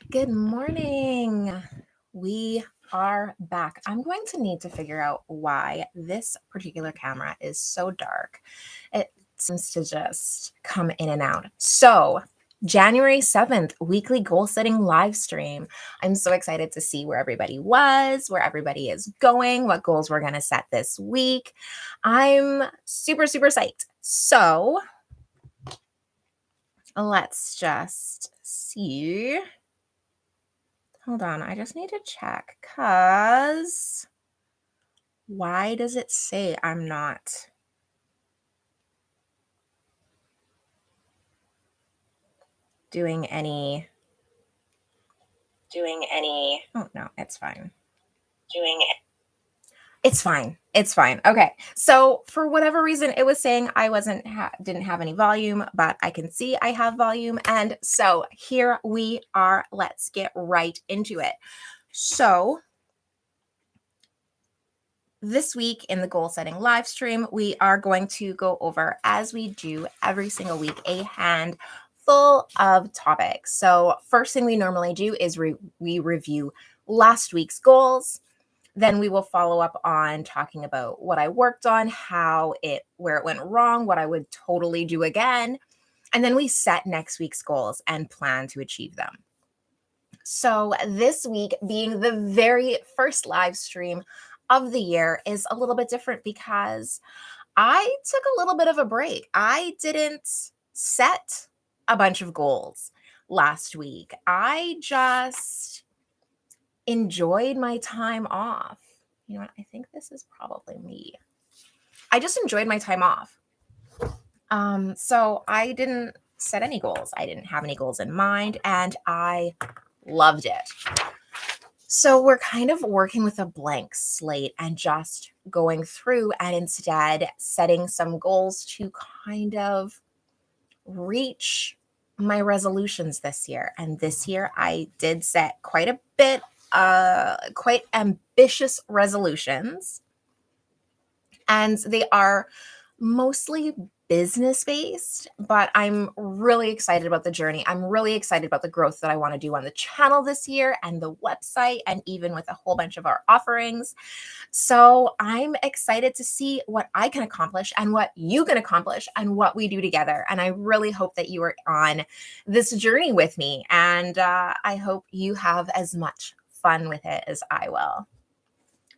Good morning. We are back. I'm going to need to figure out why this particular camera is so dark. It seems to just come in and out. So, January 7th, weekly goal setting live stream. I'm so excited to see where everybody was, where everybody is going, what goals we're going to set this week. I'm super, super psyched. So, let's just see. Hold on, I just need to check because why does it say I'm not doing any? Oh, no, it's fine. It's fine. It's fine. Okay. So for whatever reason, it was saying I didn't have any volume, but I can see I have volume. And so here we are. Let's get right into it. So this week in the goal setting live stream, we are going to go over, as we do every single week, a handful of topics. So first thing we normally do is we review last week's goals. Then we will follow up on talking about what I worked on, where it went wrong, what I would totally do again. And then we set next week's goals and plan to achieve them. So this week, being the very first live stream of the year, is a little bit different because I took a little bit of a break. I didn't set a bunch of goals last week. I just enjoyed my time off. You know what? I think this is probably me. I just enjoyed my time off. So I didn't set any goals. I didn't have any goals in mind, and I loved it. So we're kind of working with a blank slate and just going through and instead setting some goals to kind of reach my resolutions this year. And this year I did set quite a bit, quite ambitious resolutions. And they are mostly business based, but I'm really excited about the journey. I'm really excited about the growth that I want to do on the channel this year and the website, and even with a whole bunch of our offerings. So I'm excited to see what I can accomplish and what you can accomplish and what we do together. And I really hope that you are on this journey with me. And I hope you have as much fun with it as I will.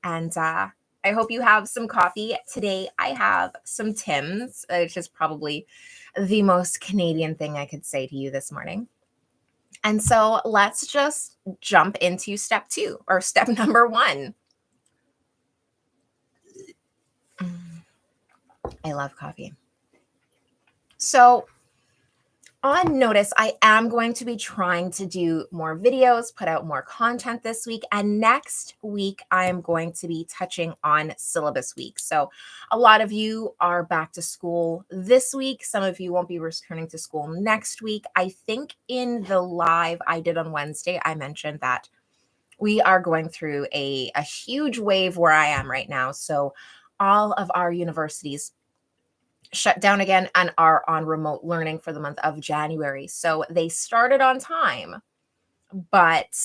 And I hope you have some coffee. Today I have some Tim's, which is probably the most Canadian thing I could say to you this morning. And so let's just jump into step 2 or step number 1. I love coffee. So on notice, I am going to be trying to do more videos, put out more content this week. And next week, I'm going to be touching on syllabus week. So a lot of you are back to school this week. Some of you won't be returning to school next week. I think in the live I did on Wednesday, I mentioned that we are going through a huge wave where I am right now. So all of our universities shut down again and are on remote learning for the month of January. So they started on time, but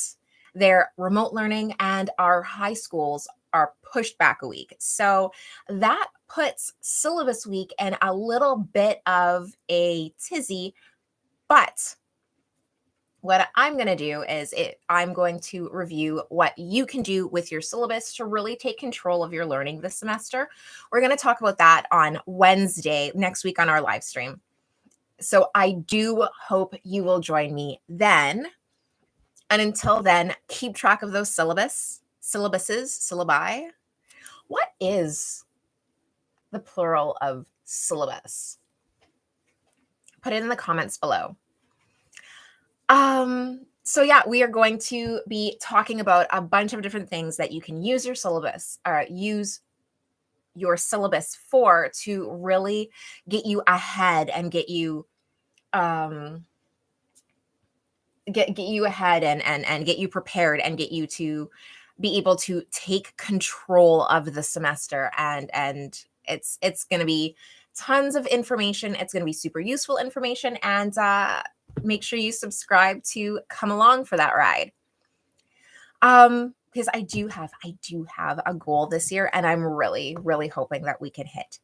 their remote learning and our high schools are pushed back a week. So that puts syllabus week in a little bit of a tizzy, but what I'm going to do is I'm going to review what you can do with your syllabus to really take control of your learning this semester. We're going to talk about that on Wednesday next week on our live stream. So I do hope you will join me then. And until then, keep track of those syllabi. What is the plural of syllabus? Put it in the comments below. So yeah, we are going to be talking about a bunch of different things that you can use your syllabus for to really get you ahead and get you get you ahead and get you prepared and get you to be able to take control of the semester. And it's going to be tons of information. It's going to be super useful information, and make sure you subscribe to come along for that ride. Because I do have a goal this year, and I'm really, really hoping that we can hit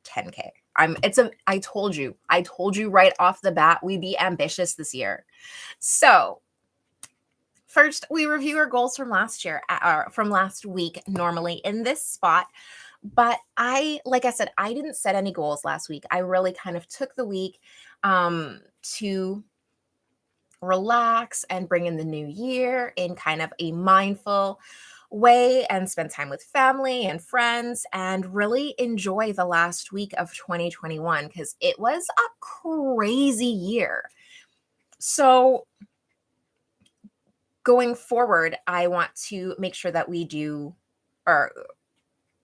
10K. I told you right off the bat, we be ambitious this year. So first, we review our goals from last year, from last week, normally in this spot. But like I said, I didn't set any goals last week. I really kind of took the week to relax and bring in the new year in kind of a mindful way and spend time with family and friends and really enjoy the last week of 2021 because it was a crazy year. So going forward, I want to make sure that we do, or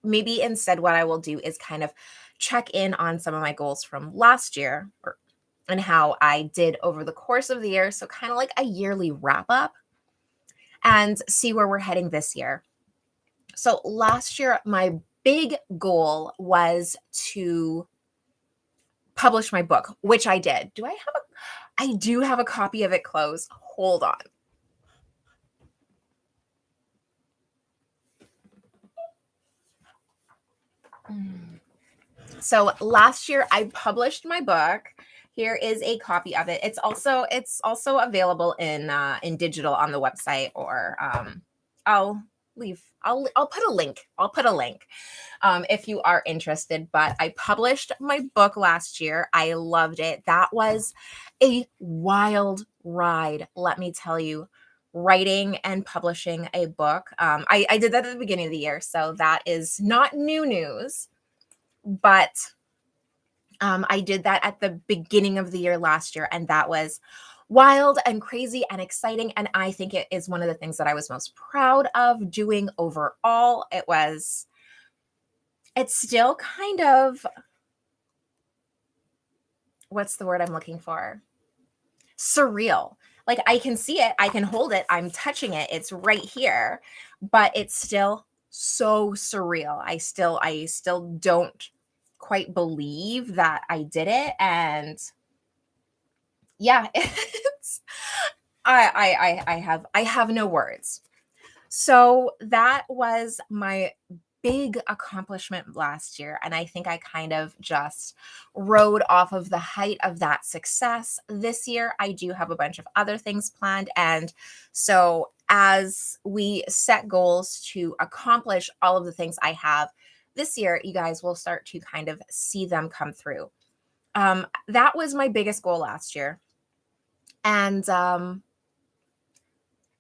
maybe instead what I will do is kind of check in on some of my goals from last year and how I did over the course of the year. So kind of like a yearly wrap up and see where we're heading this year. So last year, my big goal was to publish my book, which I did. I do have a copy of it closed. Hold on. So last year I published my book. Here is a copy of it. It's also available in digital on the website, or I'll put a link. If you are interested. But I published my book last year. I loved it. That was a wild ride, let me tell you. Writing and publishing a book. I did that at the beginning of the year, so that is not new news. But I did that at the beginning of the year last year, and that was wild and crazy and exciting. And I think it is one of the things that I was most proud of doing overall. It's still kind of, what's the word I'm looking for? Surreal. Like I can see it, I can hold it, I'm touching it, it's right here, but it's still so surreal. I still don't quite believe that I did it. And yeah, it's I have no words. So that was my big accomplishment last year. And I think I kind of just rode off of the height of that success. This year, I do have a bunch of other things planned. And so as we set goals to accomplish all of the things I have this year, you guys will start to kind of see them come through. That was my biggest goal last year. And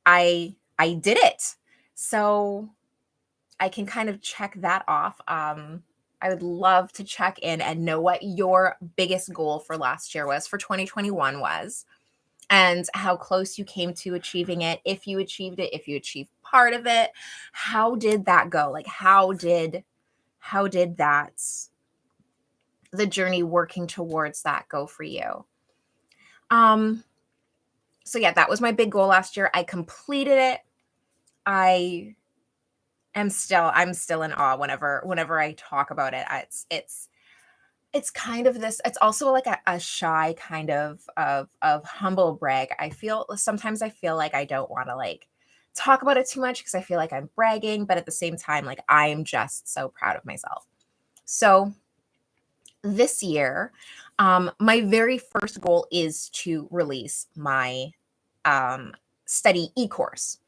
I did it. So I can kind of check that off. I would love to check in and know what your biggest goal for last year was, for 2021 was, and how close you came to achieving it. If you achieved it, if you achieved part of it, how did that go? Like how did that, the journey working towards that, go for you? So yeah, that was my big goal last year. I completed it. I'm still in awe whenever I talk about it. It's kind of this, it's also like a shy kind of humble brag. Sometimes I feel like I don't want to like talk about it too much because I feel like I'm bragging, but at the same time, like I'm just so proud of myself. So this year, my very first goal is to release my study e-course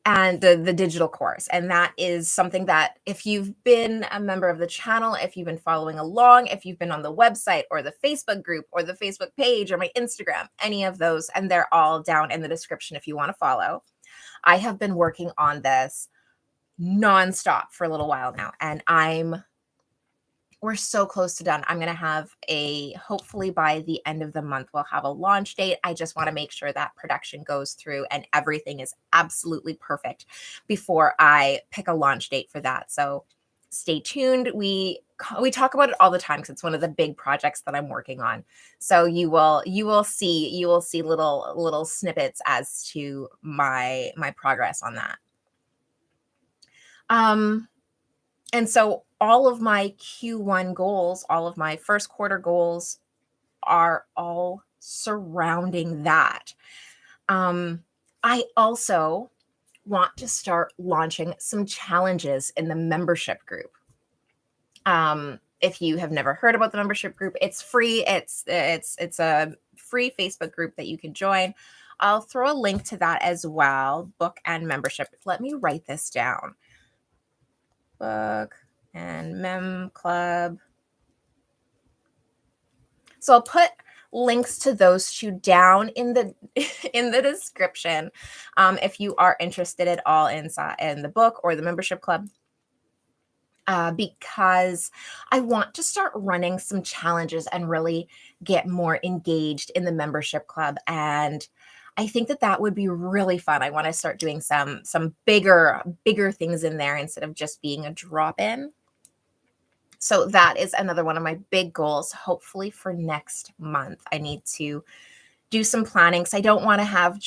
and the digital course. And that is something that if you've been a member of the channel, if you've been following along, if you've been on the website or the Facebook group or the Facebook page or my Instagram, any of those, and they're all down in the description if you want to follow. I have been working on this nonstop for a little while now, and we're so close to done. I'm going to have hopefully by the end of the month, we'll have a launch date. I just want to make sure that production goes through and everything is absolutely perfect before I pick a launch date for that. So stay tuned. We talk about it all the time because it's one of the big projects that I'm working on. So you will see little snippets as to my progress on that. And so all of my Q1 goals, all of my first quarter goals are all surrounding that. I also want to start launching some challenges in the membership group. If you have never heard about the membership group, it's free. It's a free Facebook group that you can join. I'll throw a link to that as well. Book and membership. Let me write this down. Book and Mem Club. So I'll put links to those two down in the in the description if you are interested at all in the book or the membership club. Because I want to start running some challenges and really get more engaged in the membership club. And I think that would be really fun. I want to start doing some bigger things in there instead of just being a drop-in. So that is another one of my big goals, hopefully for next month. I need to do some planning because I don't want to have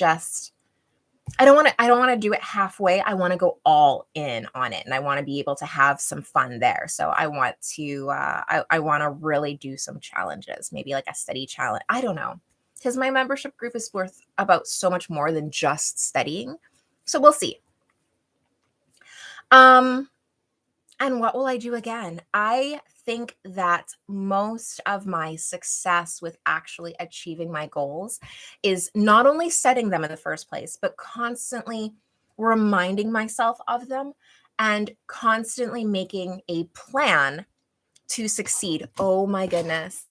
I don't want to do it halfway. I want to go all in on it, and I want to be able to have some fun there. So I want to I want to really do some challenges, maybe like a study challenge. I don't know, because my membership group is worth about so much more than just studying. So we'll see. And what will I do again? I think that most of my success with actually achieving my goals is not only setting them in the first place, but constantly reminding myself of them and constantly making a plan to succeed. Oh my goodness.